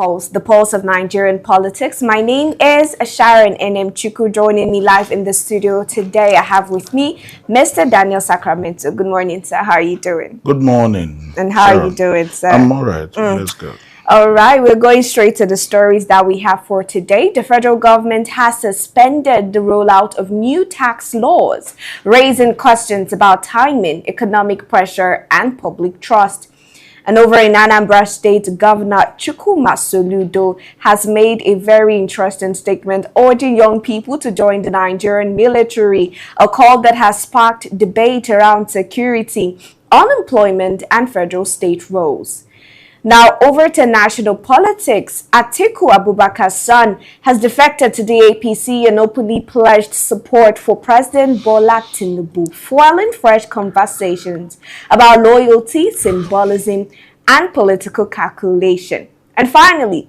Pulse, the pulse of Nigerian politics. My name is Sharon N.M. Chuku. Joining me live in the studio today, I have with me Mr. Daniel Sacramento. Good morning, sir. How are you doing? Good morning. And how are you doing, sir? I'm all right. Let's go. All right, we're going straight to the stories that we have for today. The federal government has suspended the rollout of new tax laws, raising questions about timing, economic pressure, and public trust. And over in Anambra State, Governor Chukwuma Soludo has made a very interesting statement urging young people to join the Nigerian military, a call that has sparked debate around security, unemployment, and federal state roles. Now, over to national politics, Atiku Abubakar's son has defected to the APC and openly pledged support for President Bola Tinubu, fueling fresh conversations about loyalty, symbolism, and political calculation. And finally,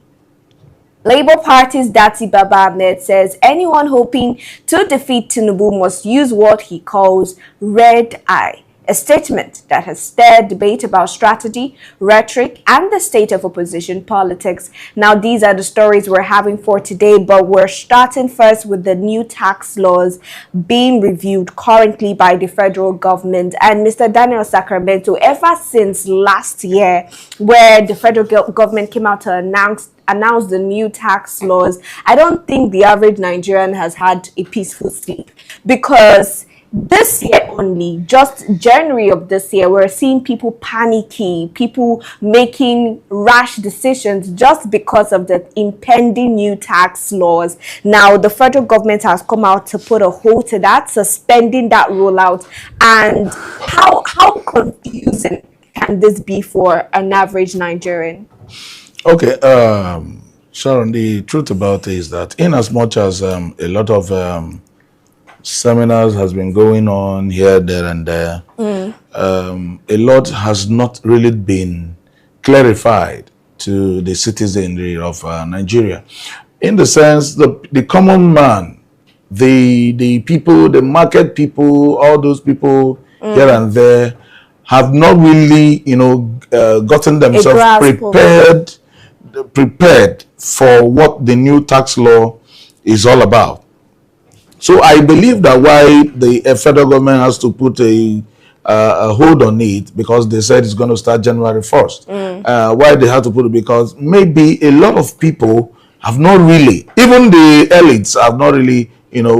Labour Party's Datti Baba Ahmed says anyone hoping to defeat Tinubu must use what he calls red eye. A statement that has stirred debate about strategy, rhetoric, and the state of opposition politics. Now, these are the stories we're having for today, but we're starting first with the new tax laws being reviewed currently by the federal government. And Mr. Daniel Sacramento, ever since last year, where the federal government came out to announce the new tax laws, I don't think the average Nigerian has had a peaceful sleep, because this year only, just January of this year, we're seeing people panicky, people making rash decisions just because of the impending new tax laws. Now, the federal government has come out to put a hold to that, suspending that rollout. And how confusing can this be for an average Nigerian? Okay, Sharon, the truth about it is that in as much as a lot of seminars has been going on here, there, and there, a lot has not really been clarified to the citizenry of Nigeria. In the sense, the common man, the people, the market people, all those people here and there have not really, gotten themselves prepared for what the new tax law is all about. So I believe that why the federal government has to put a hold on it, because they said it's going to start January 1st. Why they have to put it? Because maybe a lot of people have not really, even the elites have not really,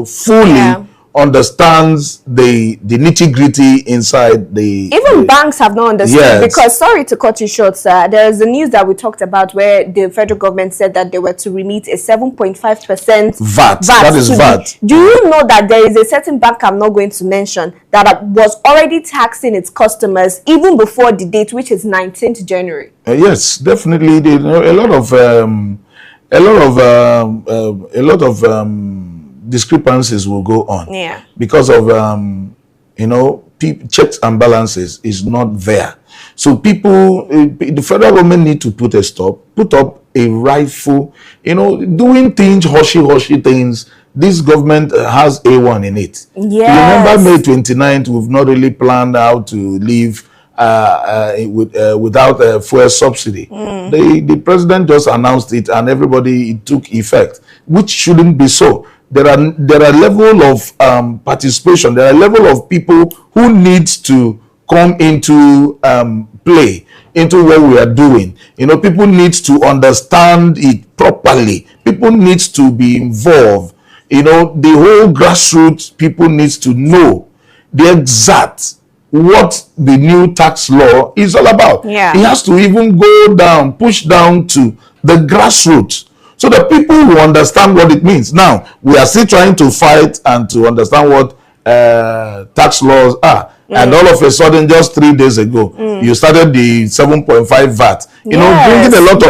fully understands the nitty-gritty inside the... Even banks have not understood. Yes. Because, sorry to cut you short, sir, there's the news that we talked about where the federal government said that they were to remit a 7.5% VAT. That is VAT. Do you know that there is a certain bank I'm not going to mention that was already taxing its customers even before the date, which is 19th January? Yes, definitely. A lot of discrepancies will go on, because of checks and balances is not there. So people, the federal government need to put up a rightful, doing things, hushy things. This government has A1 in it. Yes. Remember May 29th, we've not really planned how to live without a fuel subsidy. The president just announced it, and it took effect, which shouldn't be so. There are level of participation. There are level of people who needs to come into play into what we are doing. People need to understand it properly. People needs to be involved. The whole grassroots people needs to know the exact what the new tax law is all about. It has to even push down to the grassroots, so that people will understand what it means. Now, we are still trying to fight and to understand what tax laws are. And all of a sudden, just 3 days ago, you started the 7.5 VAT. Bringing a lot of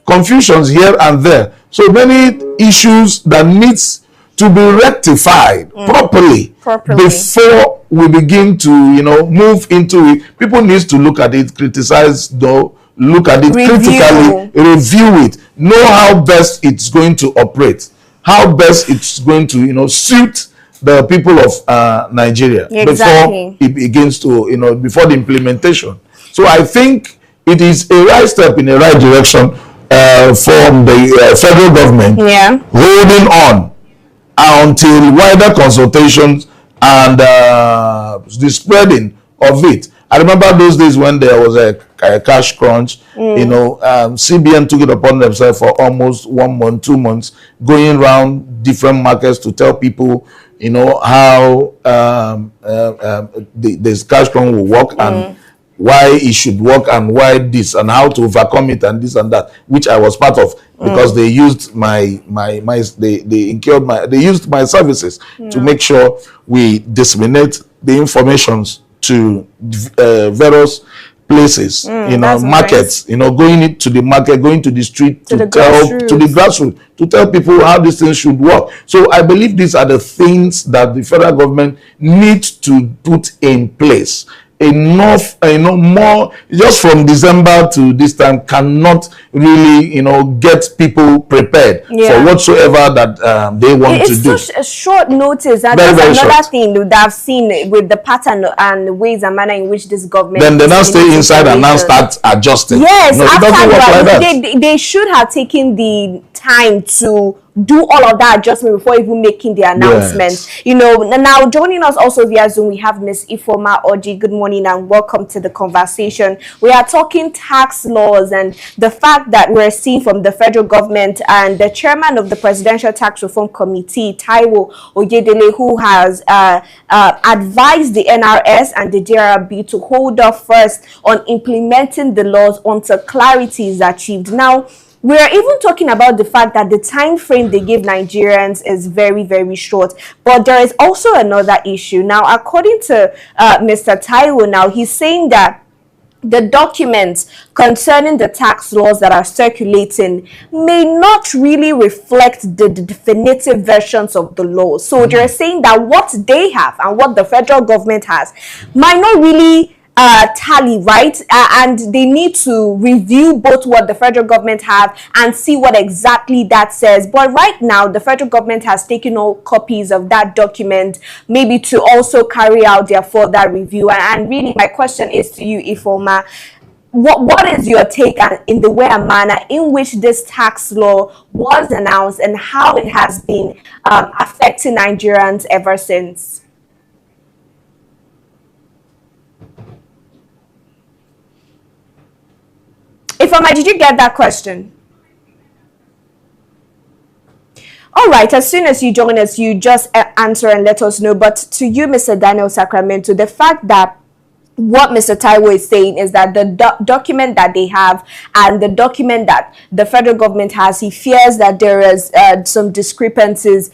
confusions here and there. So many issues that needs to be rectified properly before we begin to, move into it. People need to look at it, criticize, look at it critically, review it, know how best it's going to operate, how best it's going to, suit the people of Nigeria before it begins to, before the implementation. So I think it is a right step in the right direction from the federal government, holding on until wider consultations and the spreading of it. I remember those days when there was a cash crunch. CBN took it upon themselves for almost 1 month, 2 months, going around different markets to tell people, how this cash crunch will work and why it should work and why this and how to overcome it and this and that, which I was part of because they used they used my services to make sure we disseminate the informations to various places, markets, nice. Going to the market, going to the street to the grassroots to tell people how these things should work. So I believe these are the things that the federal government needs to put in place. Enough, more just from December to this time cannot really, get people prepared for whatsoever that they want to do. It's such a short notice, and that's another thing that I've seen with the pattern and ways and manner in which this government. Then they now stay inside and now start adjusting. Yes, it doesn't work like that. They should have taken the time to do all of that adjustment before even making the announcement. Yes. Now joining us also via Zoom, we have Miss Ifoma Oji. Good morning and welcome to the conversation. We are talking tax laws and the fact that we're seeing from the federal government and the chairman of the Presidential Tax Reform Committee, Taiwo Oyedele, who has advised the NRS and the JRB to hold off first on implementing the laws until clarity is achieved. Now, we're even talking about the fact that the time frame they give Nigerians is very, very short. But there is also another issue. Now, according to Mr. Taiwo, now he's saying that the documents concerning the tax laws that are circulating may not really reflect the definitive versions of the law. So they're saying that what they have and what the federal government has might not really tally, right? And they need to review both what the federal government have and see what exactly that says. But right now, the federal government has taken all copies of that document, maybe to also carry out their further review. And really, my question is to you, Ifoma. What is your take in the way and manner in which this tax law was announced and how it has been affecting Nigerians ever since? Ifoma, did you get that question? All right, as soon as you join us, you just answer and let us know. But to you, Mr. Daniel Sacramento, the fact that what Mr. Taiwo is saying is that the document that they have and the document that the federal government has, he fears that there is some discrepancies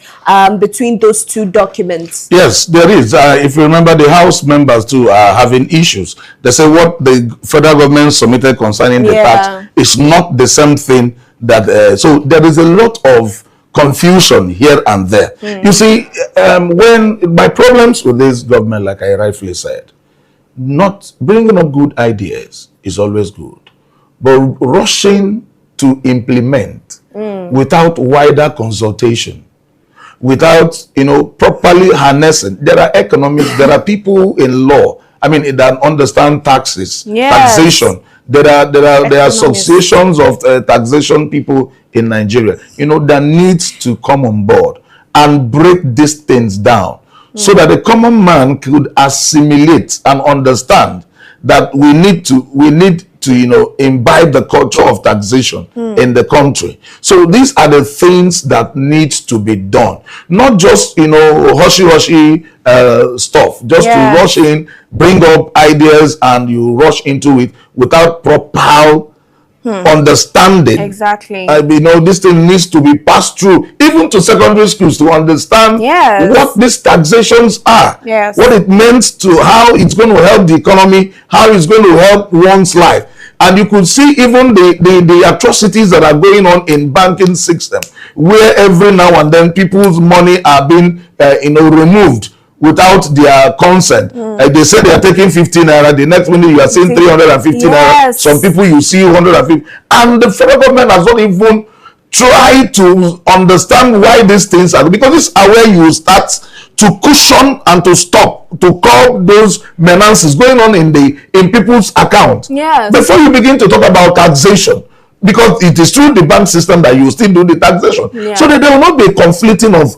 between those two documents. Yes, there is. If you remember, the House members too are having issues. They say what the federal government submitted concerning the tax is not the same thing that. So there is a lot of confusion here and there. You see, when my problems with this government, like I rightfully said, not bringing up good ideas is always good, but rushing to implement without wider consultation, without properly harnessing. There are economists, there are people in law, that understand taxes, taxation. There are associations of taxation people in Nigeria, that needs to come on board and break these things down. So that the common man could assimilate and understand that we need to imbibe the culture of taxation in the country. So these are the things that need to be done, not just hushy stuff, just to rush in, bring up ideas, and you rush into it without proper understanding. Exactly. This thing needs to be passed through even to secondary schools to understand what these taxations are, what it means, to how it's going to help the economy, how it's going to help one's life. And you could see even the atrocities that are going on in banking system, where every now and then people's money are being removed without their consent. They say they are taking 15 naira. The next minute you are seeing 350 naira. Some people you see 150. And the federal government has not even tried to understand why these things are. Because this is where you start to cushion and to stop, to curb those menaces going on in people's account. Yes. Before you begin to talk about taxation, because it is through the bank system that you still do the taxation. Yeah. So that there will not be a conflicting of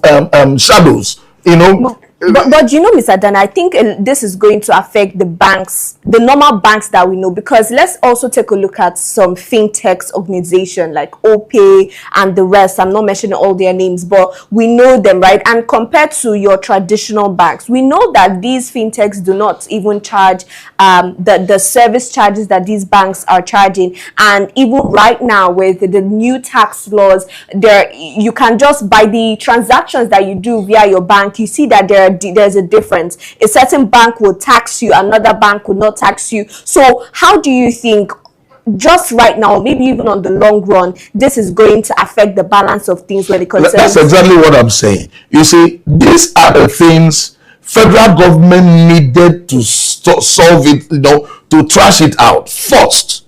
shadows, you know. But you know, Mr. Dan, I think this is going to affect the banks, the normal banks that we know, because let's also take a look at some fintechs organization like OPay and the rest. I'm not mentioning all their names, but we know them, right? And compared to your traditional banks, we know that these fintechs do not even charge the service charges that these banks are charging. And even right now with the new tax laws, you can just, by the transactions that you do via your bank, you see that there's a difference. A certain bank will tax you, another bank will not tax you. So how do you think, just right now, maybe even on the long run, this is going to affect the balance of things when it concerns? That's exactly what I'm saying. You see, these are the things federal government needed to solve it, you know, to trash it out first,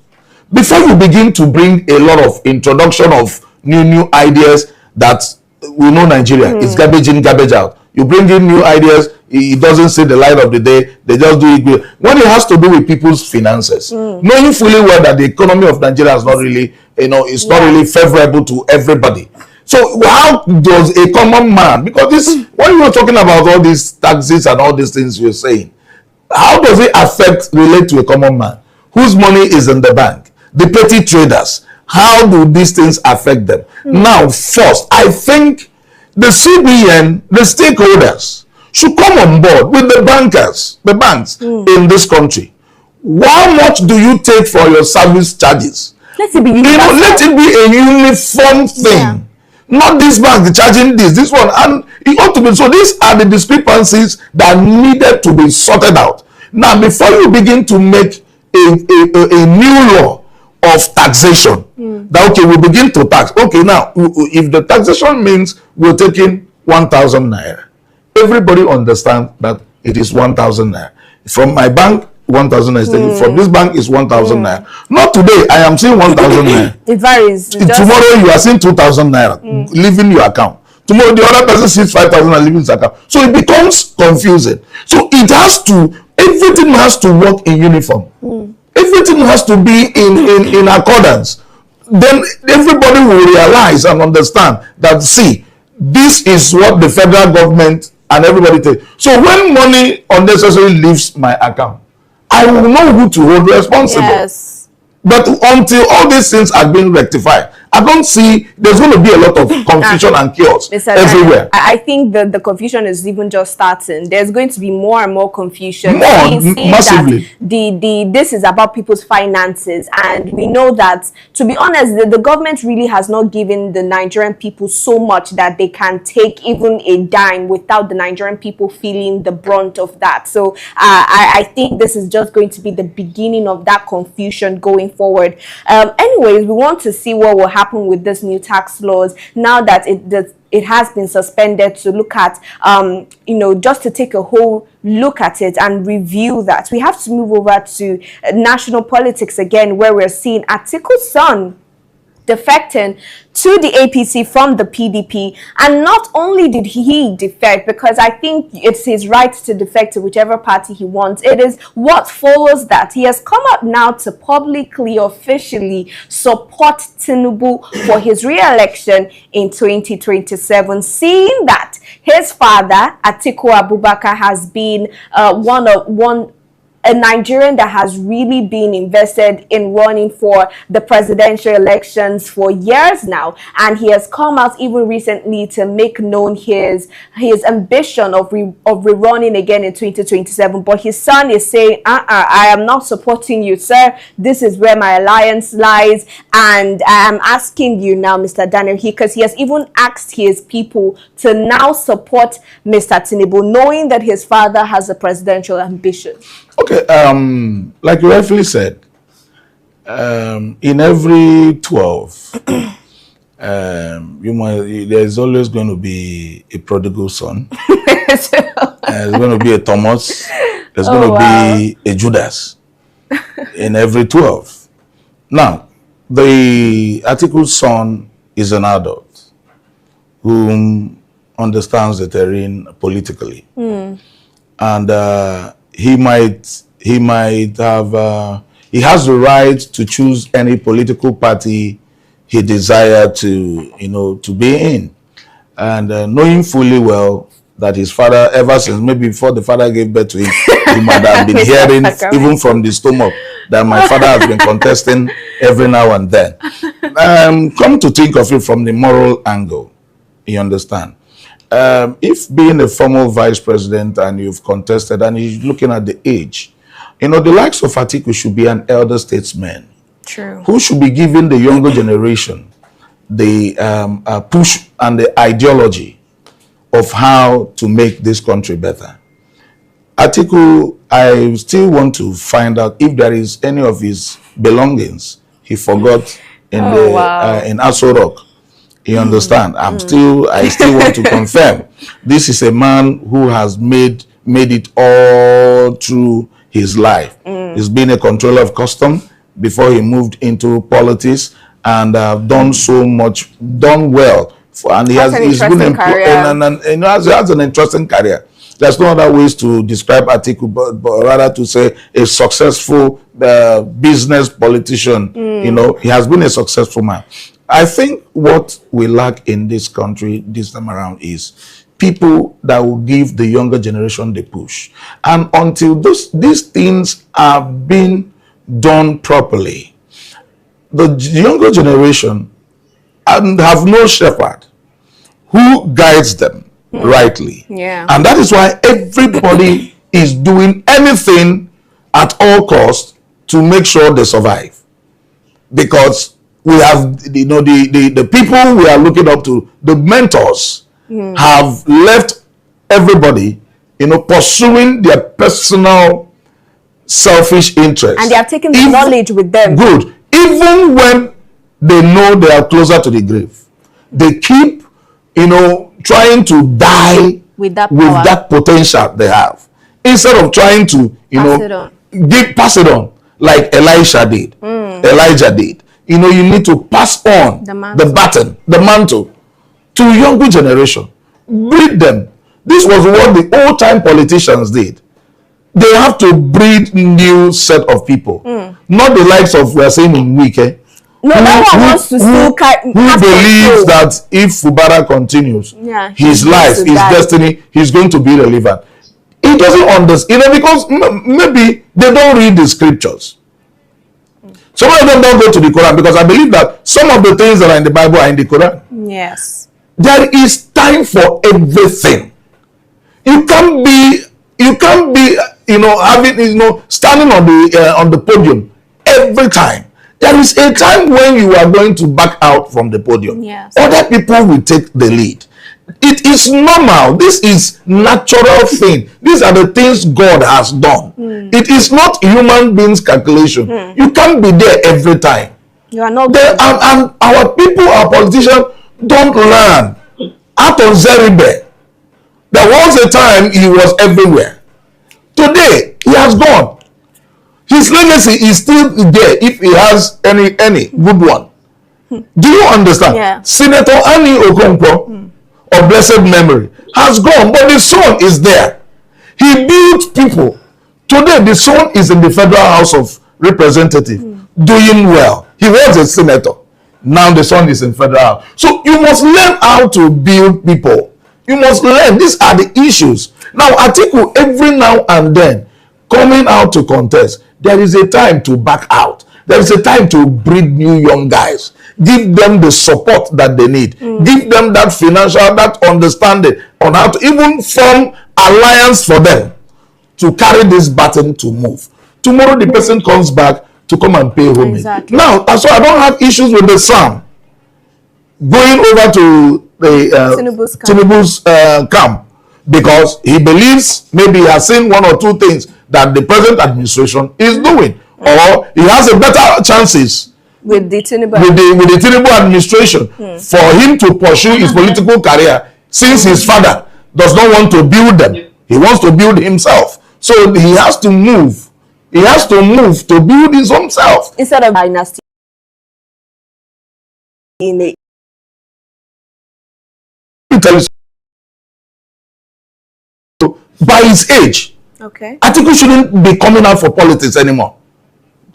before you begin to bring a lot of introduction of new ideas that we know Nigeria is garbage in, garbage out. You bring in new ideas, it doesn't see the light of the day. They just do it when it has to do with people's finances, knowing fully well that the economy of Nigeria is not really, you know, it's not really favorable to everybody. So how does a common man, because this, when you're talking about all these taxes and all these things you're saying, how does it relate to a common man whose money is in the bank, the petty traders? How do these things affect them? Now, first, I think the CBN, the stakeholders, should come on board with the bankers, the banks in this country. How much do you take for your service charges? Let it be, let it be a uniform thing. Yeah. Not this bank charging this one, and it ought to be. So these are the discrepancies that needed to be sorted out. Now, before you begin to make a new law of taxation, that okay, we begin to tax. Okay, now if the taxation means we're taking 1,000 naira, everybody understands that it is 1,000 naira. From my bank, 1,000 naira is taken. From this bank is 1,000 naira. Not today, I am seeing 1,000 naira. It varies. Tomorrow you are seeing 2,000 naira leaving your account. Tomorrow the other person sees 5,000 and leaving his account. So it becomes confusing. So it has to, everything has to work in uniform. Everything has to be in accordance. Then everybody will realize and understand that, see, this is what the federal government and everybody takes. So when money unnecessarily leaves my account, I will know who to hold responsible. Yes. But until all these things are being rectified, I don't see, there's going to be a lot of confusion and chaos everywhere. I think the confusion is even just starting. There's going to be more and more confusion. Massively. This is about people's finances, and we know that, to be honest, the government really has not given the Nigerian people so much that they can take even a dime without the Nigerian people feeling the brunt of that. So I think this is just going to be the beginning of that confusion going forward. Anyways, we want to see what will happen with this new tax laws now that it has been suspended, to look at you know, just to take a whole look at it and review that. We have to move over to national politics again, where we're seeing Atiku's son defecting to the APC from the PDP. And not only did he defect, because I think it's his right to defect to whichever party he wants, it is what follows that he has come up now to publicly, officially support Tinubu for his re-election in 2027, seeing that his father, Atiku Abubakar, has been a Nigerian that has really been invested in running for the presidential elections for years now, and he has come out even recently to make known his ambition of rerunning again in 2027. But his son is saying, I am not supporting you, sir. This is where my alliance lies, and I am asking you now, Mr. Daniel, because he has even asked his people to now support Mr. Tinubu, knowing that his father has a presidential ambition. Okay, like you rightfully said, in every 12, there's always going to be a prodigal son. There's going to be a Thomas. There's going to be a Judas in every 12. Now, the Atiku's son is an adult whom understands the terrain politically, and he might have he has the right to choose any political party he desired to to be in, and knowing fully well that his father, ever since maybe before the father gave birth to him, he might have been hearing even from the stomach that my father has been contesting every now and then. Come to think of it from the moral angle, you understand. If being a former vice president and you've contested and you're looking at the age, the likes of Atiku should be an elder statesman. True. Who should be giving the younger generation the push and the ideology of how to make this country better. Atiku, I still want to find out if there is any of his belongings he forgot in in Aso Rock. You understand? I still want to confirm. This is a man who has made it all through his life. He's been a controller of custom before he moved into politics, and done so much, done well. And he's been employed, and has an interesting career. There's no other ways to describe Atiku, but rather to say a successful business politician. He has been a successful man. I think what we lack in this country this time around is people that will give the younger generation the push. And until these things are being done properly, the younger generation have no shepherd who guides them rightly. Yeah. And that is why everybody is doing anything at all costs to make sure they survive. Because we have, the people we are looking up to, the mentors, have left everybody, pursuing their personal selfish interests. And they have taken the knowledge with them. Good. Even when they know they are closer to the grave, they keep, trying to die with that potential they have, instead of trying to, pass it on like Elijah did. You need to pass on the mantle to younger generation. Breed them. This was what the old time politicians did. They have to breed new set of people, not the likes of, we are saying in Wike. No, that one wants to still who believes that if Fubara continues, his life, his destiny, he's going to be relevant. He doesn't understand, because maybe they don't read the scriptures. Some of them don't go to the Quran, because I believe that some of the things that are in the Bible are in the Quran. Yes. There is time for everything. You can't be having, standing on the podium every time. There is a time when you are going to back out from the podium. Yes. Other people will take the lead. It is normal. This is natural thing. These are the things God has done. It is not human beings' calculation. You can't be there every time. You are not there. And our people, our politicians, don't learn. Aton Zeribe, there was a time he was everywhere. Today, he has gone. His legacy is still there if he has any good one. Do you understand? Yeah. Senator Annie Okonkwo, of blessed memory, has gone, but the son is there. He built people. Today, the son is in the Federal House of Representatives, doing well. He was a senator. Now the son is in Federal House. So you must learn how to build people. You must learn. These are the issues. Now, Atiku, every now and then, coming out to contest, there is a time to back out. There is a time to breed new young guys. Give them the support that they need. Give them that financial, that understanding on how to even form alliance for them to carry this baton to move. Tomorrow the person comes back to come and pay homage. Exactly. Now, so I don't have issues with the son going over to the Tinubu's camp, because he believes maybe he has seen one or two things that the present administration is doing, or he has a better chances with the Tinubu administration for him to pursue his political career, since his father does not want to build them. He wants to build himself. So he has to move. He has to move to build his own self. Instead of dynasty in a his age. Okay. Atiku shouldn't be coming out for politics anymore.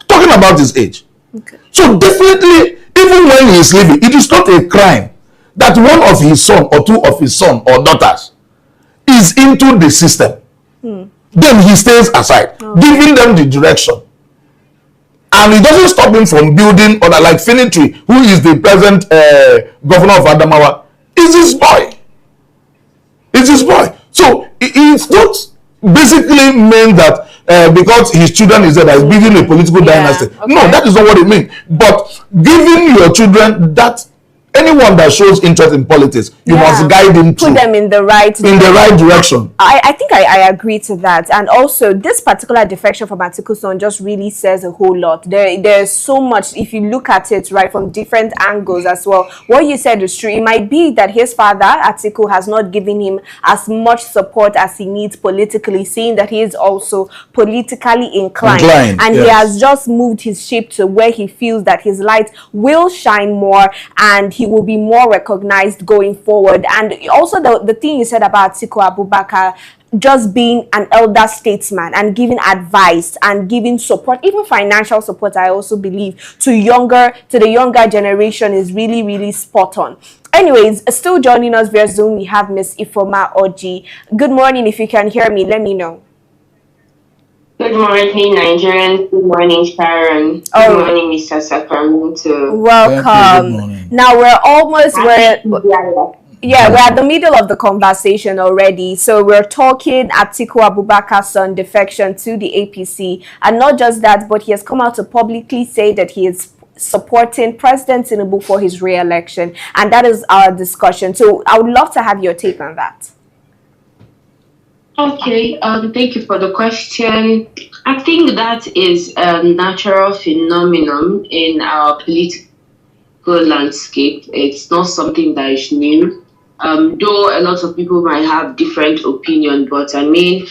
Talking about his age. Okay. So definitely, even when he is leaving, it is not a crime that one of his son or two of his son or daughters is into the system. Then he stays aside, giving them the direction. And it doesn't stop him from building other, like Fidelity, who is the present governor of Adamawa, is his boy. It's his boy. So it's not basically mean that because his children is there, that is building a political dynasty. Okay. No, that is not what it means. But giving your children that, anyone that shows interest in politics, you must guide them put them in the right direction. I think I agree to that. And also, this particular defection from Atiku's son just really says a whole lot. There's so much, if you look at it right from different angles as well. What you said is true. It might be that his father, Atiku, has not given him as much support as he needs politically, seeing that he is also politically inclined. And he has just moved his ship to where he feels that his light will shine more and he will be more recognized going forward. And also the thing you said about Atiku Abubakar just being an elder statesman and giving advice and giving support, even financial support, I also believe to the younger generation is really, really spot on. Anyways, still joining us via Zoom, we have Miss Ifoma Oji. Good morning. If you can hear me, let me know. Good morning, Nigerians. Good morning, Sharon. Good morning, Mr. Sacramento. Welcome. Now we're at the middle of the conversation already. So we're talking Atiku Abubakar's son defection to the APC, and not just that, but he has come out to publicly say that he is supporting President Tinubu for his re-election, and that is our discussion. So I would love to have your take on that. Okay, thank you for the question. I think that is a natural phenomenon in our political landscape. It's not something that is new. Though a lot of people might have different opinion, but I mean,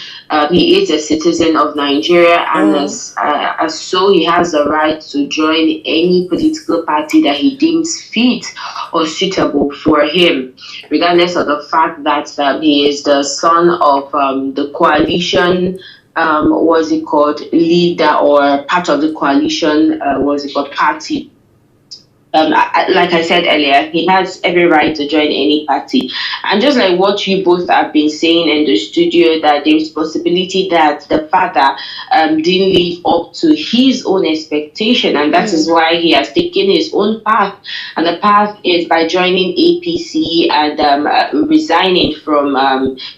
he is a citizen of Nigeria, and as so, he has the right to join any political party that he deems fit or suitable for him, regardless of the fact that he is the son of the coalition, what's it called, leader or part of the coalition, party. Like I said earlier, he has every right to join any party. And just like what you both have been saying in the studio, that there's possibility that the father didn't live up to his own expectation, and that is why he has taken his own path. And the path is by joining APC and resigning from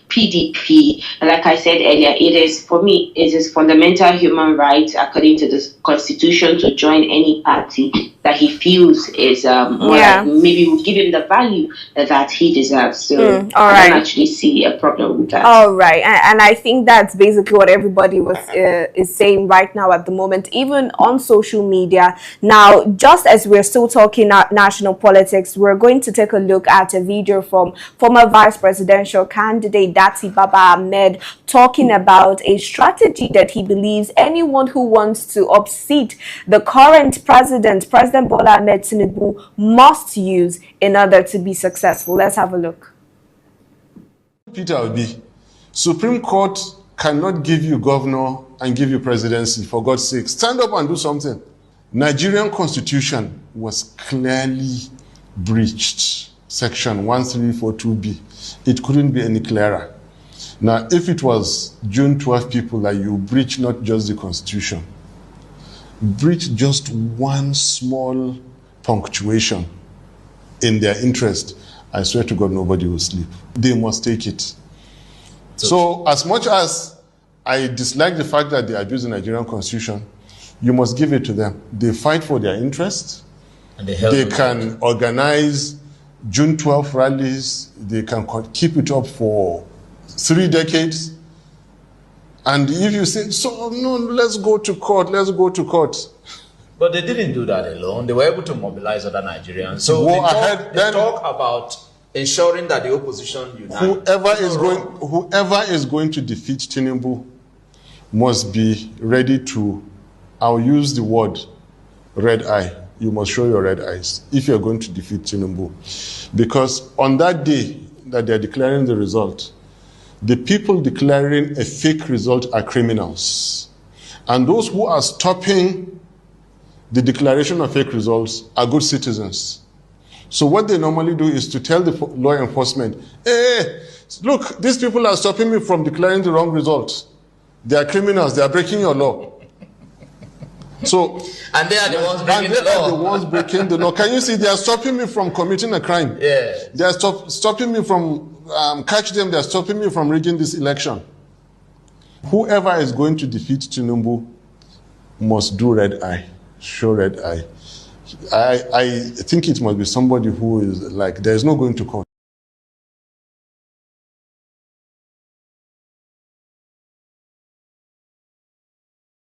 PDP. Like I said earlier, it is fundamental human right, according to the Constitution, to join any party that he feels is maybe will give him the value that he deserves. So I don't actually see a problem with that. All right, and I think that's basically what everybody is saying right now at the moment, even on social media. Now, just as we're still talking national politics, we're going to take a look at a video from former vice presidential candidate Datti Baba Ahmed talking about a strategy that he believes anyone who wants to unseat the current President Bola Ahmed Tinubu must use in order to be successful. Let's have a look. Peter Obi, Supreme Court cannot give you governor and give you presidency, for God's sake. Stand up and do something. Nigerian Constitution was clearly breached. Section 1342B. It couldn't be any clearer. Now, if it was June 12 people that you breach not just the Constitution, breach just one small punctuation in their interest, I swear to God, nobody will sleep. They must take it. So as much as I dislike the fact that they abuse the Nigerian Constitution, you must give it to them. They fight for their interests. And they can organize June 12 rallies. They can keep it up for 3 decades. And if you say, so no, let's go to court, let's go to court. But they didn't do that alone. They were able to mobilize other Nigerians. So they talk about ensuring that the opposition unites. Whoever is going to defeat Tinubu must be ready to, I'll use the word red eye. You must show your red eyes if you're going to defeat Tinubu. Because on that day that they're declaring the result, the people declaring a fake result are criminals. And those who are stopping the declaration of fake results are good citizens. So what they normally do is to tell the law enforcement, hey, look, these people are stopping me from declaring the wrong results. They are criminals, they are breaking your law. So, and they are the ones breaking the law. The ones breaking the law. Can you see, they are stopping me from committing a crime. Yeah. They are stopping me from, catch them, they are stopping me from rigging this election. Whoever is going to defeat Tinubu must do red eye, show red eye. I think it must be somebody who is like, there's no going to come.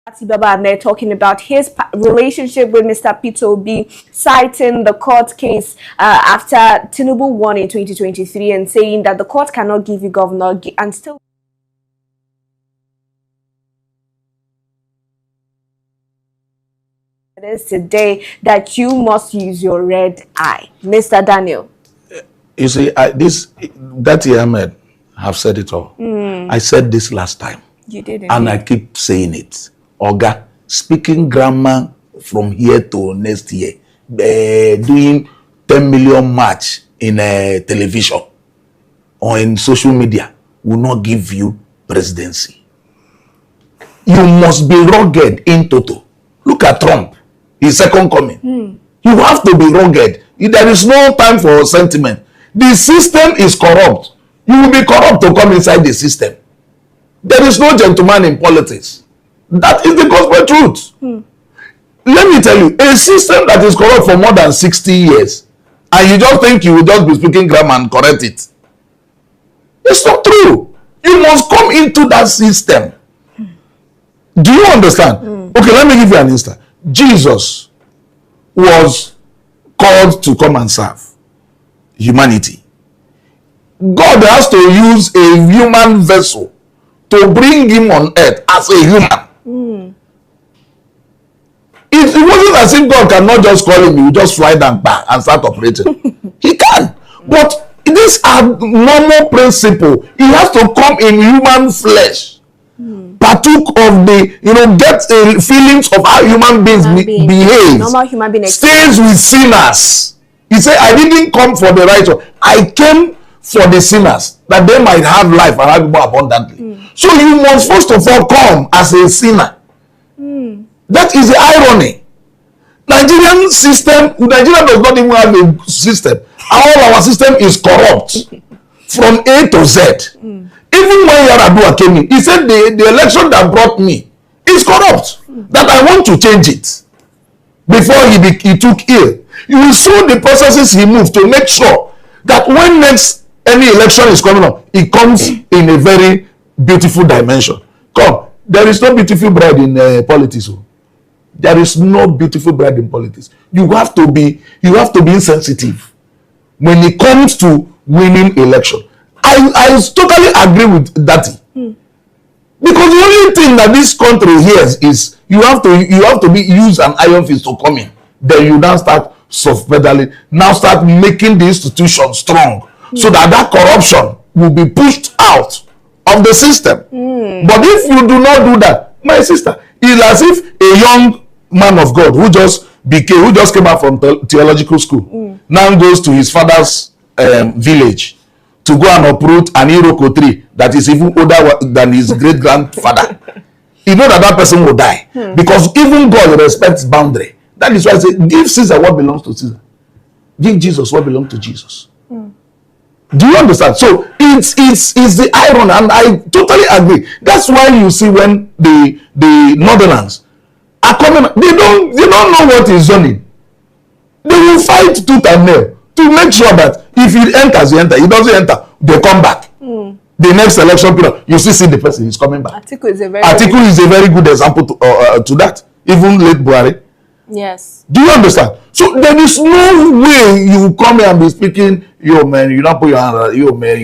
Datti Baba Ahmed talking about his relationship with Mr. Peter Obi, citing the court case after Tinubu won in 2023 and saying that the court cannot give you governor and still. It is today that you must use your red eye. Mr. Daniel. You see, Datti Ahmed have said it all. I said this last time. You did indeed. And I keep saying it. Oga, speaking grammar from here to next year, doing 10 million match in television or in social media will not give you presidency. You must be rugged in toto. Look at Trump, his second coming. You have to be rugged. There is no time for sentiment. The system is corrupt. You will be corrupt to come inside the system. There is no gentleman in politics. That is the gospel truth. Let me tell you, a system that is corrupt for more than 60 years, and you just think you will just be speaking grammar and correct it. It's not true. You must come into that system. Do you understand? Okay, let me give you an instance. Jesus was called to come and serve humanity. God has to use a human vessel to bring him on earth as a human. It wasn't as if God cannot just call him, he will just fly down and start operating. He can. But these are normal principle. He has to come in human flesh. Partook of the, get feelings of how human beings behave. Normal human being stays with sinners. He said, I didn't come for the righteous. I came for the sinners, that they might have life and have it more abundantly. So you must first of all come as a sinner. That is the irony. Nigeria does not even have a system. All our system is corrupt from A to Z. Even when Yaradua came in, he said the election that brought me is corrupt. That I want to change it. Before he took ill, you will show the processes he moved to make sure that when next any election is coming up, it comes in a very beautiful dimension. Come, there is no beautiful bride in politics. There is no beautiful bride in politics. You have to be insensitive when it comes to winning election. I totally agree with Datti. Because the only thing that this country hears is you have to use an iron fist to come in. Then you now start soft pedaling. Now start making the institution strong, so that corruption will be pushed out of the system. But if you do not do that, my sister, it's as if a young man of God who just came out from theological school now goes to his father's village to go and uproot an iroko tree that is even older than his great grandfather. You know that person will die, because even God respects boundary. That is why I say, give Caesar what belongs to Caesar, give Jesus what belongs to Jesus. Do you understand? So it's the irony, and I totally agree. That's why you see when the Northerners are coming, they don't know what is zoning. They will fight tooth and nail to make sure that if he enters, he enters. He doesn't enter, they come back. The next election period, you see the person is coming back. Atiku is a very good example to that. Even late Buhari. Yes. Do you understand? So there is no way you come here and be speaking, yo man, you don't put your hand on, yo man,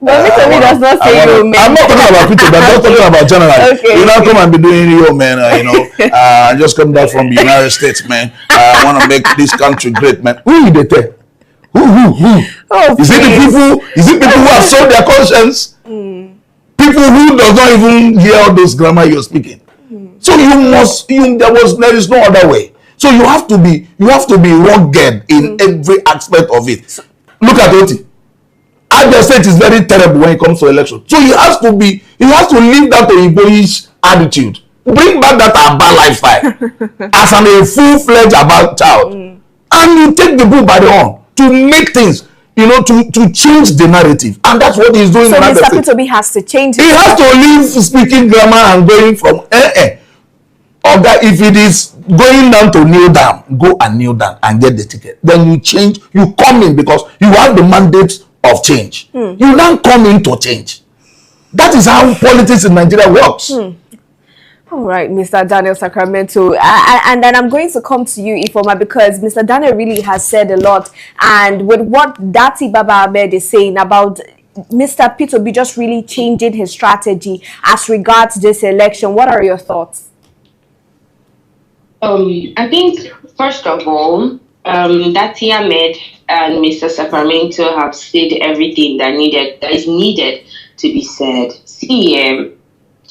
But Mr. Me does not say yo man. I'm not talking about people, but I'm just talking about general. Okay. You don't come and be doing yo man, I just come back from the United States, man. I want to make this country great, man. Who will they tell? Who? Oh, is it the people who have sold their conscience? People who does not even hear all those grammar you're speaking. So there is no other way. So you have to be rugged in every aspect of it. Look at Oti. Abia State is very terrible when it comes to election. So he has to leave that Oyiboish attitude. Bring back that Aba lifestyle as a full-fledged Aba child. And you take the bull by the horn to make things, to change the narrative. And that's what he's doing. So Mr. P2B has to change it. He has to leave speaking grammar and going from or that if it is going down to kneel down, go and kneel down and get the ticket. Then you change, you come in because you have the mandate of change. You now come in to change. That is how politics in Nigeria works. All right, Mr. Daniel Sacramento. And then I'm going to come to you, Ifoma, because Mr. Daniel really has said a lot. And with what Datti Baba Ahmed is saying about Mr. P2B just really changing his strategy as regards this election, what are your thoughts? I think, first of all, Datti Ahmed and Mr. Sacramento have said everything that is needed to be said. See,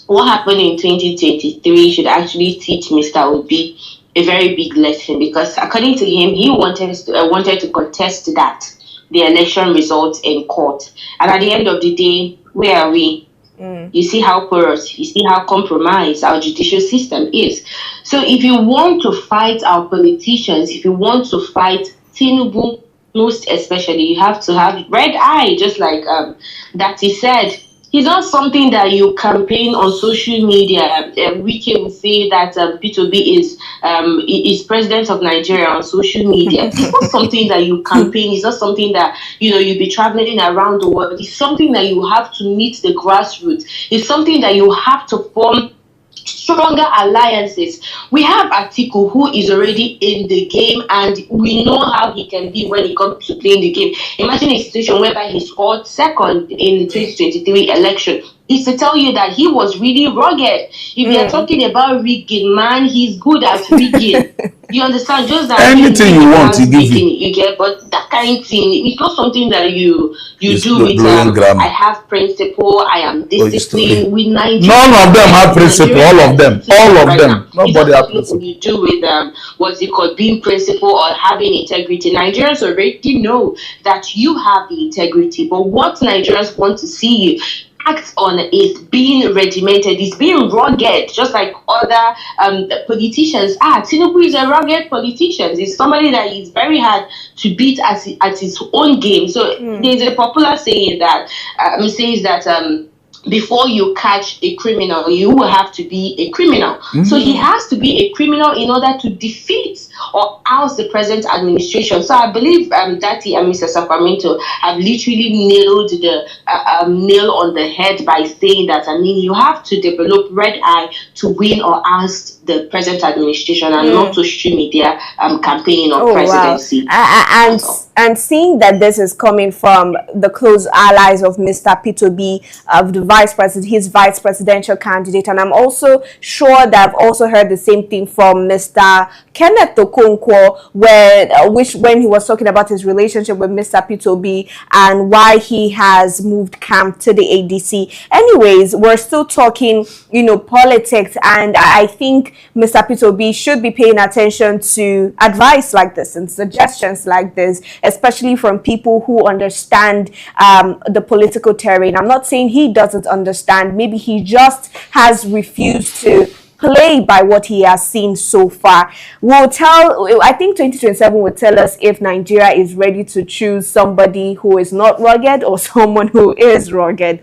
what happened in 2023 should actually teach Mr. Obi a very big lesson, because according to him, he wanted to contest the election results in court. And at the end of the day, where are we? You see how porous, you see how compromised our judicial system is. So if you want to fight our politicians, if you want to fight Tinubu, most especially, you have to have red eye, just like Datti said. He's not something that you campaign on social media. We can say that P2B is president of Nigeria on social media. It's not something that you campaign. It's not something that you be traveling around the world. It's something that you have to meet the grassroots. It's something that you have to form stronger alliances. We have Atiku, who is already in the game, and we know how he can be when it comes to playing the game. Imagine a situation whereby he scored second in the 2023 election. It's to tell you that he was really rugged. If you're talking about rigging, man, he's good at rigging. You understand? Just that anything you want, he gives you. You get, but that kind of thing, it's not something that you do with I have principle, I am disciplined. With Nigeria, none of them have principle. All of them. Nobody has principle. You do with what's it called, being principle or having integrity. Nigerians already know that you have the integrity, but what Nigerians want to see you act on is being regimented, is being rugged, just like other politicians are. Tinubu is a rugged politician. He's somebody that is very hard to beat at his own game. So there's a popular saying that says that before you catch a criminal, you will have to be a criminal. So he has to be a criminal in order to defeat or oust the present administration. So I believe Datti and Mr. Sacramento have literally nailed the nail on the head by saying that, you have to develop red eye to win or oust the present administration and not social media campaigning or presidency. Wow. And seeing that this is coming from the close allies of Mr. P2B, of the his vice presidential candidate, and I'm also sure that I've also heard the same thing from Mr. Kenneth Okonkwo, when he was talking about his relationship with Mr. P2B and why he has moved camp to the ADC. Anyways, we're still talking, politics, and I think Mr. P2B should be paying attention to advice like this and suggestions like this, especially from people who understand the political terrain. I'm not saying he doesn't understand. Maybe he just has refused to play by what he has seen so far. I think 2027 will tell us if Nigeria is ready to choose somebody who is not rugged or someone who is rugged.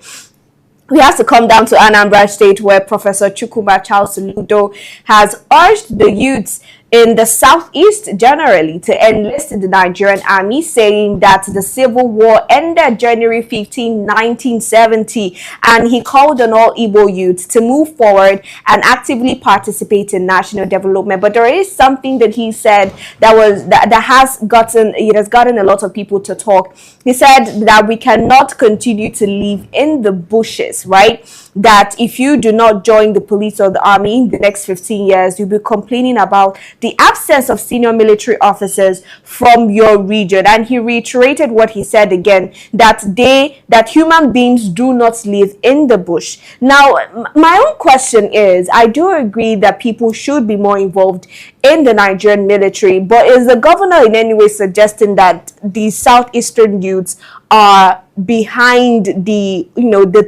We have to come down to Anambra State, where Professor Chukwuma Charles Ludo has urged the youths in the southeast generally to enlist in the Nigerian army, saying that the civil war ended January 15, 1970, and he called on all Igbo youths to move forward and actively participate in national development. But there is something that he said that has gotten a lot of people to talk. He said that we cannot continue to live in the bushes, right? That if you do not join the police or the army in the next 15 years, you'll be complaining about the absence of senior military officers from your region. And he reiterated what he said again, that human beings do not live in the bush. Now, my own question is, I do agree that people should be more involved in the Nigerian military, but is the governor in any way suggesting that the southeastern youths are behind the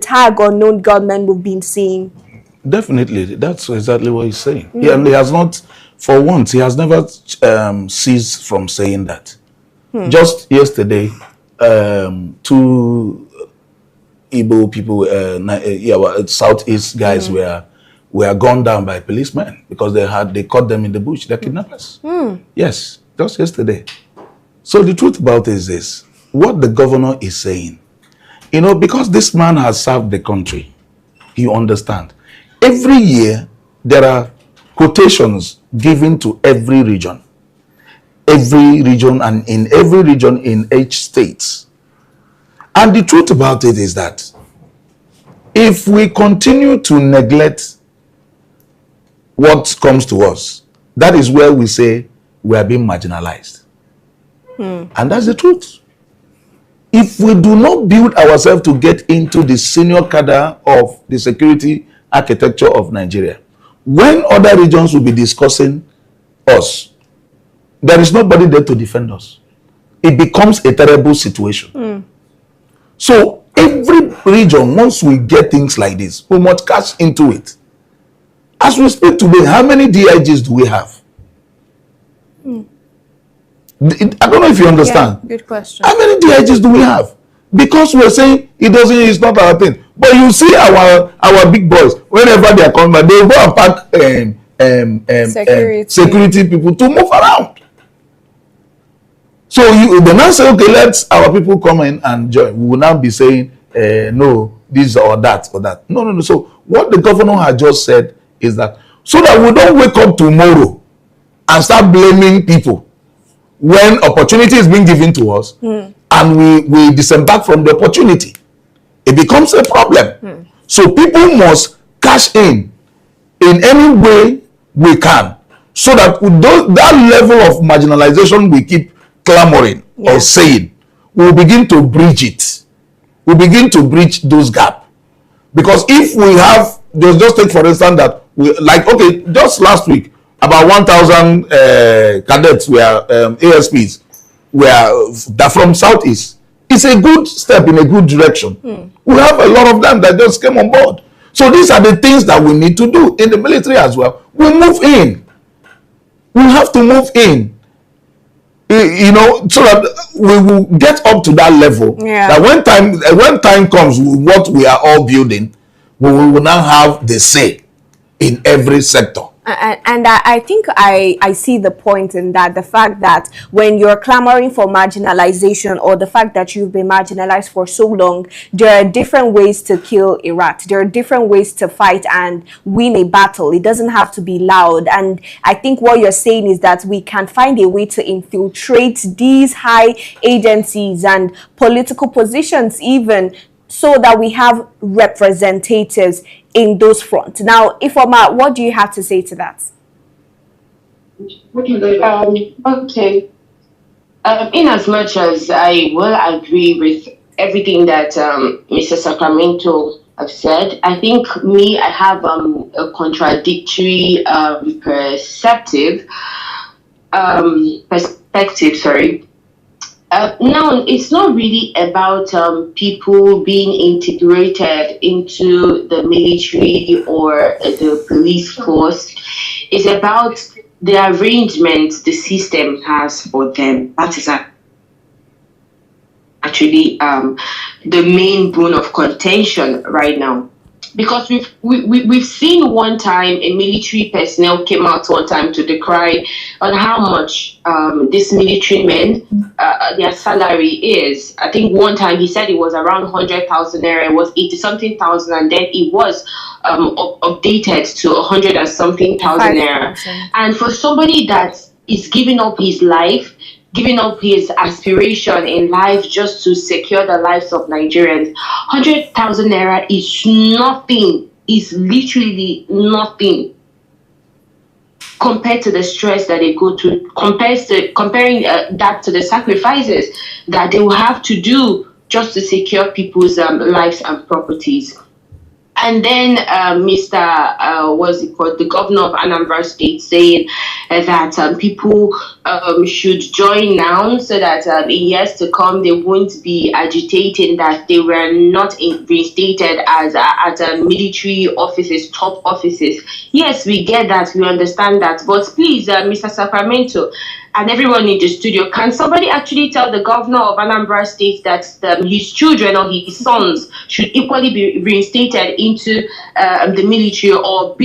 tag or known gunmen we've been seeing? Definitely, that's exactly what he's saying. Yeah, and he has not, for once, he has never ceased from saying that. Just yesterday, two Igbo people, Southeast guys were gunned down by policemen because they caught them in the bush. They're kidnappers. Yes, just yesterday. So the truth about it is this: what the governor is saying, because this man has served the country, he understands. Every year, there are quotations given to every region, and in every region in each state. And the truth about it is that if we continue to neglect what comes to us, that is where we say we are being marginalized. And that's the truth. If we do not build ourselves to get into the senior cadre of the security architecture of Nigeria, when other regions will be discussing us, there is nobody there to defend us. It becomes a terrible situation. So every region, once we get things like this, we must cash into it. As we speak today, how many DIGs do we have? I don't know if you understand. Yeah, good question. How many DIGs do we have? Because we're saying it's not our thing. But you see our big boys, whenever they are coming back, they go and pack security people to move around. So they now say, okay, let our people come in and join. We will now be saying, no, this or that or that. No. So what the governor had just said is that, so that we don't wake up tomorrow and start blaming people when opportunity is being given to us, and we disembark from the opportunity, it becomes a problem. So people must cash in any way we can, so that that level of marginalization we keep clamoring or saying, we'll begin to bridge it. We'll begin to bridge those gaps. Because if we have, just take for instance that, just last week, about 1,000 cadets were ASPs were from Southeast. It's a good step in a good direction. We have a lot of them that just came on board. So these are the things that we need to do in the military as well. We move in. We have to move in. So that we will get up to that level. That when time comes, what we are all building, we will now have the say in every sector. And I think I see the point in that, the fact that when you're clamoring for marginalization, or the fact that you've been marginalized for so long, there are different ways to kill a rat. There are different ways to fight and win a battle. It doesn't have to be loud. And I think what you're saying is that we can find a way to infiltrate these high agencies and political positions even, so that we have representatives in those fronts. Now, Ifoma, what do you have to say to that? Okay. In as much as I will agree with everything that Mr. Sacramento have said, I think I have a contradictory perspective. No, it's not really about people being integrated into the military or the police force. It's about the arrangement the system has for them. That is actually the main bone of contention right now. Because we've seen one time a military personnel came out one time to decry on how much this military men their salary is. I think one time he said it was around 100,000 naira. It was 80-something thousand, and then it was updated to 100 and something thousand naira. And for somebody that is giving up his life, giving up his aspiration in life just to secure the lives of Nigerians, 100,000 naira is nothing. Is literally nothing. compared to the stress that they go to, comparing that to the sacrifices that they will have to do just to secure people's lives and properties. And then what's it called, the governor of Anambra State saying that people should join now so that in years to come they won't be agitating that they were not reinstated as at military offices, top offices. Yes, we get that, we understand that, but please, Mr. Sacramento, and everyone in the studio, can somebody actually tell the governor of Anambra State that his children or his sons should equally be reinstated into the military or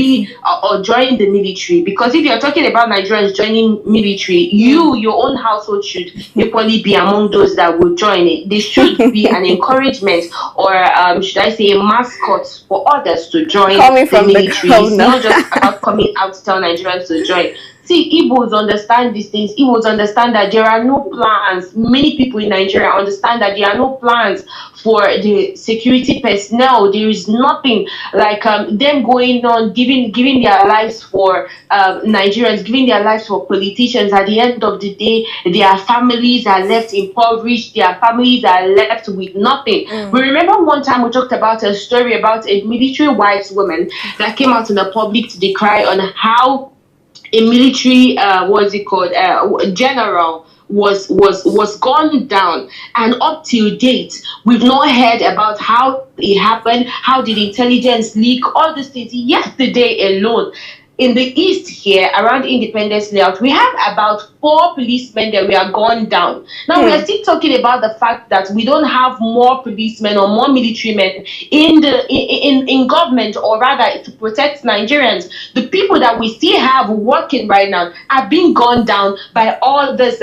join the military? Because if you're talking about Nigerians joining military, your own household should equally be among those that will join it. There should be an encouragement, or should I say a mascot for others to join the military. It's not just about coming out to tell Nigerians to join. See, Igbos understand these things. Igbos understand that there are no plans. Many people in Nigeria understand that there are no plans for the security personnel. There is nothing like them going on, giving their lives for Nigerians, giving their lives for politicians. At the end of the day, their families are left impoverished. Their families are left with nothing. We remember one time we talked about a story about a military white woman that came out in the public to decry on how a military general was gone down, and up till date we've not heard about how it happened. How did intelligence leak? All these things. Yesterday alone, in the east here around Independence Layout, we have about 4 policemen that we are gone down. Now we are still talking about the fact that we don't have more policemen or more military men in government, or rather to protect Nigerians. The people that we still have working right now are being gone down by all this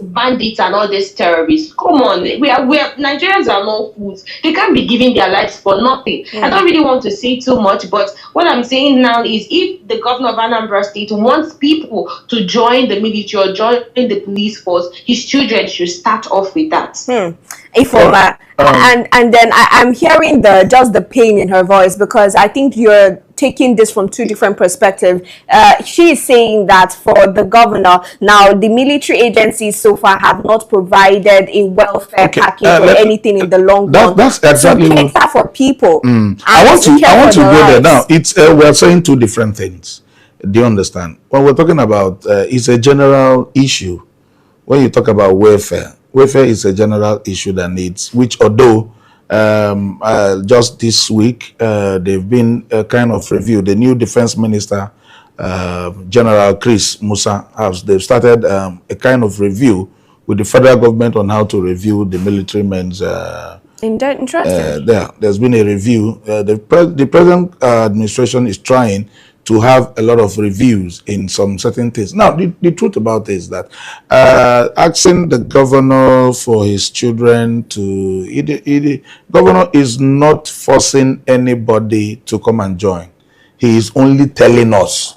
bandits and all these terrorists. Come on, Nigerians are no fools. They can't be giving their lives for nothing. I don't really want to say too much, but what I'm saying now is, if the governor of Anambra State wants people to join the military or join the police force, his children should start off with that. Ifoma, and then I'm hearing just the pain in her voice, because I think you're taking this from 2 different perspectives. She is saying that for the governor, now the military agencies so far have not provided a welfare package or anything in the long run. That's exactly what for people. I want to go there now. It's we're saying 2 different things. Do you understand? When we're talking about it's a general issue. When you talk about welfare is a general issue that needs, which although just this week they've been a kind of review. The new defense minister, General Chris Musa, they've started a kind of review with the federal government on how to review the military men's. Interesting. There's been a review. The present administration is trying to have a lot of reviews in some certain things. Now, the truth about it is that asking the governor for his children to... The governor is not forcing anybody to come and join. He is only telling us,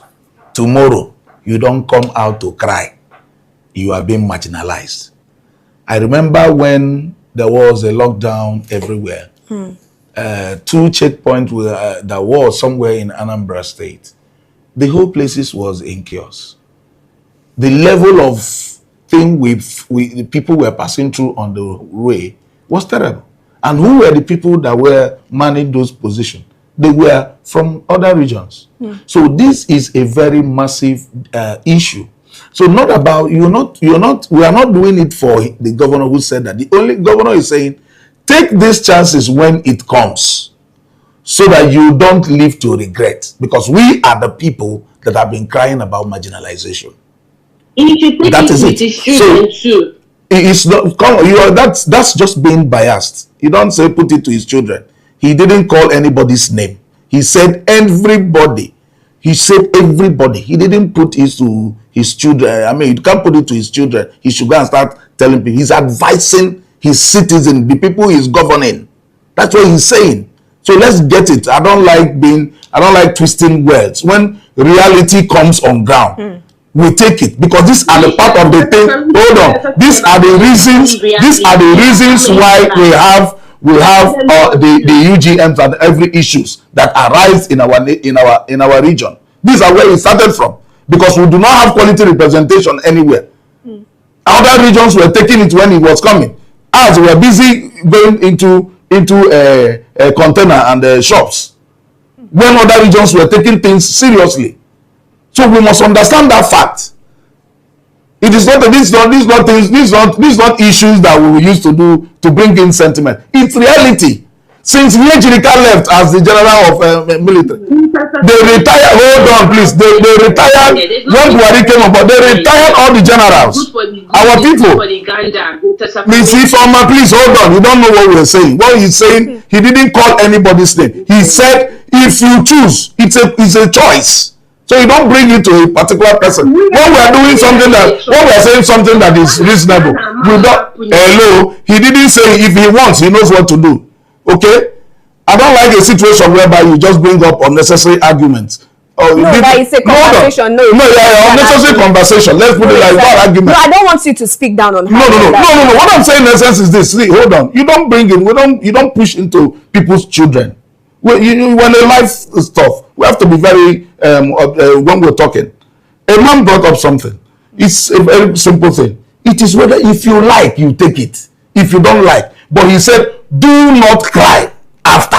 tomorrow, you don't come out to cry. You are being marginalized. I remember when there was a lockdown everywhere. 2 checkpoints that was somewhere in Anambra State. The whole places was in chaos. The level of thing the people were passing through on the way was terrible. And who were the people that were manning those positions? They were from other regions. So this is a very massive issue. So we are not doing it for the governor who said that. The only governor is saying, take these chances when it comes, so that you don't live to regret, because we are the people that have been crying about marginalization. That is it. So it's not. That's just being biased. You don't say put it to his children. He didn't call anybody's name. He said everybody. He said everybody. He didn't put it to his children. I mean, you can't put it to his children. He should go and start telling people. He's advising his citizens, the people he's governing. That's what he's saying. So let's get it. I don't like twisting words. When reality comes on ground, we take it, because these are the part of the thing. Hold on. These are the reasons. These are the reasons why we have the UGMs and every issues that arise in our region. These are where it started from. because we do not have quality representation anywhere. Other regions were taking it when it was coming. As we were busy going into a container and shops, when other regions were taking things seriously. So we must understand that fact. It is not these not issues that we will use to bring in sentiment. It's reality. Since Yejirika left as the general of military, they retired. Hold on, please. They retired when Buhari came up, but they retired all the generals. Our people. Please, please hold on. You don't know what we're saying. What he's saying, he didn't call anybody's name. He said, if you choose, it's a choice. So you don't bring it to a particular person. When we are doing something when we are saying something that is reasonable, we don't. Hello, he didn't say if he wants, he knows what to do. Okay, I don't like a situation whereby you just bring up unnecessary arguments. It's a conversation. Unnecessary conversation. Let's put it like that argument. No, I don't want you to speak down on. No. What I'm saying in essence is this. See, hold on. You don't bring in. You don't push into people's children. When a life stuff, we have to be very when we're talking. A man brought up something. It's a very simple thing. It is whether if you like, you take it. If you don't like, but he said, do not cry after.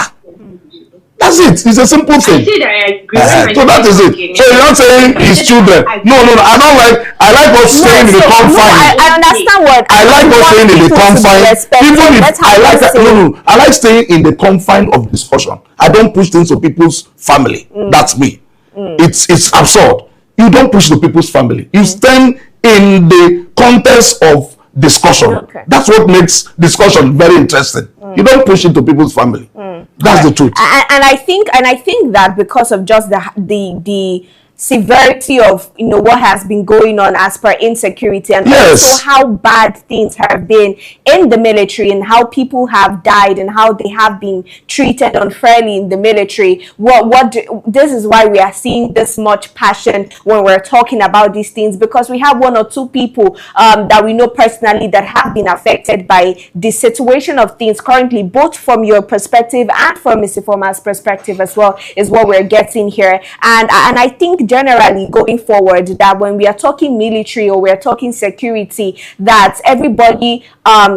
That's it. It's a simple thing. So that is it. So you're not saying his children. No. I don't like. I like us staying in the confines. I understand what. I like us staying in the confines. Even if I like that. No. I like staying in the confine of discussion. I don't push things to people's family. That's me. It's absurd. You don't push to people's family. You stand in the context of discussion. Okay. That's what makes discussion very interesting. You don't push it to people's family. That's the truth. And I think that because of just the severity of what has been going on as per insecurity, and also how bad things have been in the military and how people have died and how they have been treated unfairly in the military. This is why we are seeing this much passion when we're talking about these things, because we have one or two people that we know personally that have been affected by the situation of things currently, both from your perspective and from Mr. Former's perspective as well, is what we're getting here. And I think generally going forward that when we are talking military or we are talking security, that everybody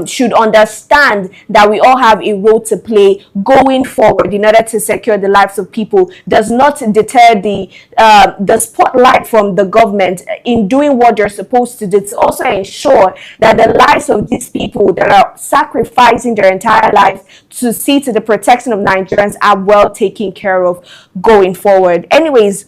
should understand that we all have a role to play going forward in order to secure the lives of people. Does not deter the spotlight from the government in doing what they're supposed to do, to also ensure that the lives of these people that are sacrificing their entire life to see to the protection of Nigerians are well taken care of going forward. Anyways,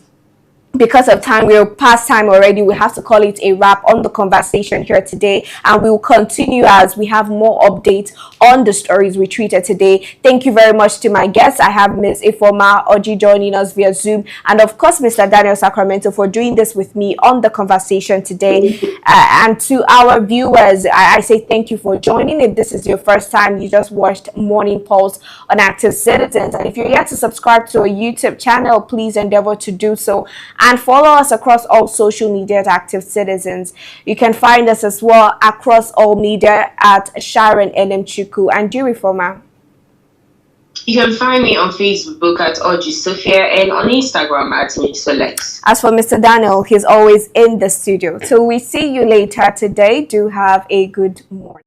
because of time, we're past time already. We have to call it a wrap on the conversation here today, and we will continue as we have more updates on the stories we treated today. Thank you very much to my guests. I have Ms. Ifoma Oji joining us via Zoom, and of course Mr. Daniel Sacramento for doing this with me on the conversation today. And to our viewers, I say thank you for joining. If this is your first time, you just watched Morning Pulse on Active Citizens, and if you're yet to subscribe to our YouTube channel, please endeavor to do so. And follow us across all social media at Active Citizens. You can find us as well across all media at Sharon Chuku and Dewey Former. You can find me on Facebook at Oji Sophia and on Instagram at Misolex. As for Mr. Daniel, he's always in the studio. Till we see you later today, do have a good morning.